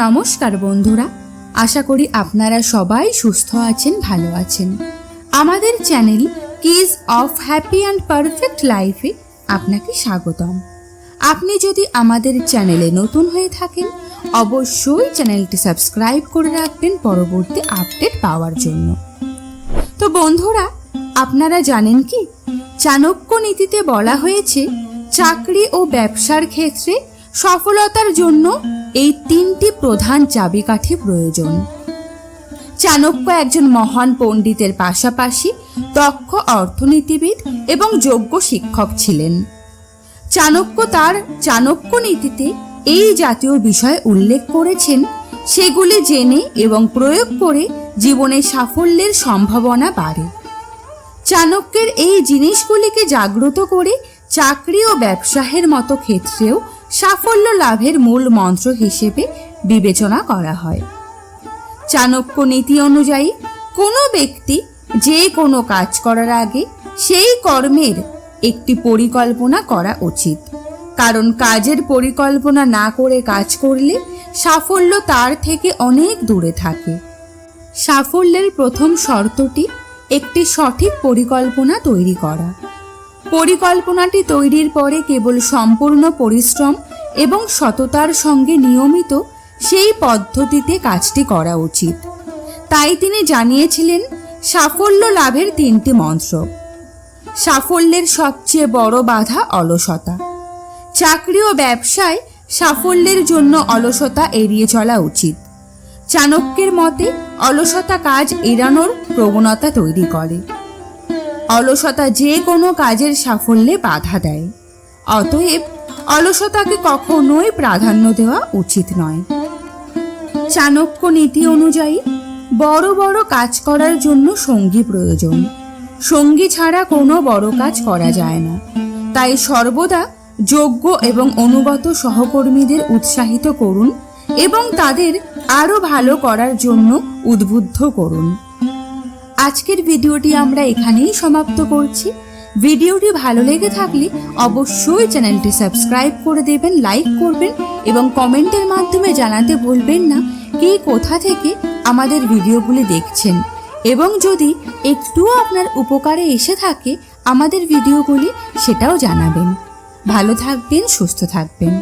নমস্কার বন্ধুরা, আশা করি আপনারা সবাই সুস্থ আছেন, ভালো আছেন। আমাদের channel keys of happy and perfect লাইফে আপনাকে স্বাগতম। আপনি যদি আমাদের চ্যানেলে নতুন হয়ে থাকেন, অবশ্যই চ্যানেলটি সাবস্ক্রাইব করে রাখবেন পরবর্তী আপডেট পাওয়ার জন্য। তো বন্ধুরা, আপনারা জানেন কি, চাণক্য নীতিতে বলা হয়েছে চাকরি ও ব্যবসার ক্ষেত্রে সফলতার জন্য এই তিনটি প্রধান চাবিকাঠি প্রয়োজন। চাণক্য একজন মহান পণ্ডিতের পাশাপাশি দক্ষ অর্থনীতিবিদ এবং যোগ্য শিক্ষক ছিলেন। চাণক্য তার চাণক্য নীতিতে এই জাতীয় বিষয় উল্লেখ করেছেন, সেগুলি জেনে এবং প্রয়োগ করে জীবনে সাফল্যের সম্ভাবনা বাড়ে। চাণক্যের এই জিনিসগুলিকে জাগ্রত করে চাকরি ও ব্যবসায়ের মতো ক্ষেত্রেও সাফল্য লাভের মূল মন্ত্র হিসেবে বিবেচনা করা হয়। চাণক্য নীতি অনুযায়ী কোনো ব্যক্তি যে কোনো কাজ করার আগে সেই কর্মের একটি পরিকল্পনা করা উচিত, কারণ কাজের পরিকল্পনা না করে কাজ করলে সাফল্য তার থেকে অনেক দূরে থাকে। সাফল্যের প্রথম শর্তটি একটি সঠিক পরিকল্পনা তৈরি করা। পরিকল্পনাটি তৈরির পরে কেবল সম্পূর্ণ পরিশ্রম এবং সততার সঙ্গে নিয়মিত সেই পদ্ধতিতে কাজটি করা উচিত। তাই তিনি জানিয়েছিলেন সাফল্য লাভের তিনটি মন্ত্র। সাফল্যের সবচেয়ে বড় বাধা অলসতা। চাকরি ও ব্যবসায় সাফল্যের জন্য অলসতা এড়িয়ে চলা উচিত। চাণক্যের মতে অলসতা কাজ এড়ানোর প্রবণতা তৈরি করে। অলসতা যে কোনো কাজের সাফল্যে বাধা দেয়। অতএব অলসতাকে কখনোই প্রাধান্য দেওয়া উচিত নয়। চাণক্য নীতি অনুযায়ী বড় বড় কাজ করার জন্য সঙ্গী প্রয়োজন। সঙ্গী ছাড়া কোনো বড় কাজ করা যায় না। তাই সর্বদা যোগ্য এবং অনুগত সহকর্মীদের উৎসাহিত করুন এবং তাদের আরও ভালো করার জন্য উদ্বুদ্ধ করুন। আজকের ভিডিওটি আমরা এখানেই সমাপ্ত করছি। ভিডিওটি ভালো লেগে থাকলে অবশ্যই চ্যানেলটি সাবস্ক্রাইব করে দেবেন, লাইক করবেন এবং কমেন্টের মাধ্যমে জানাতে ভুলবেন না কে কোথা থেকে আমাদের ভিডিওগুলি দেখছেন, এবং যদি একটুও আপনার উপকারে এসে থাকে আমাদের ভিডিওগুলি, সেটাও জানাবেন। ভালো থাকবেন, সুস্থ থাকবেন।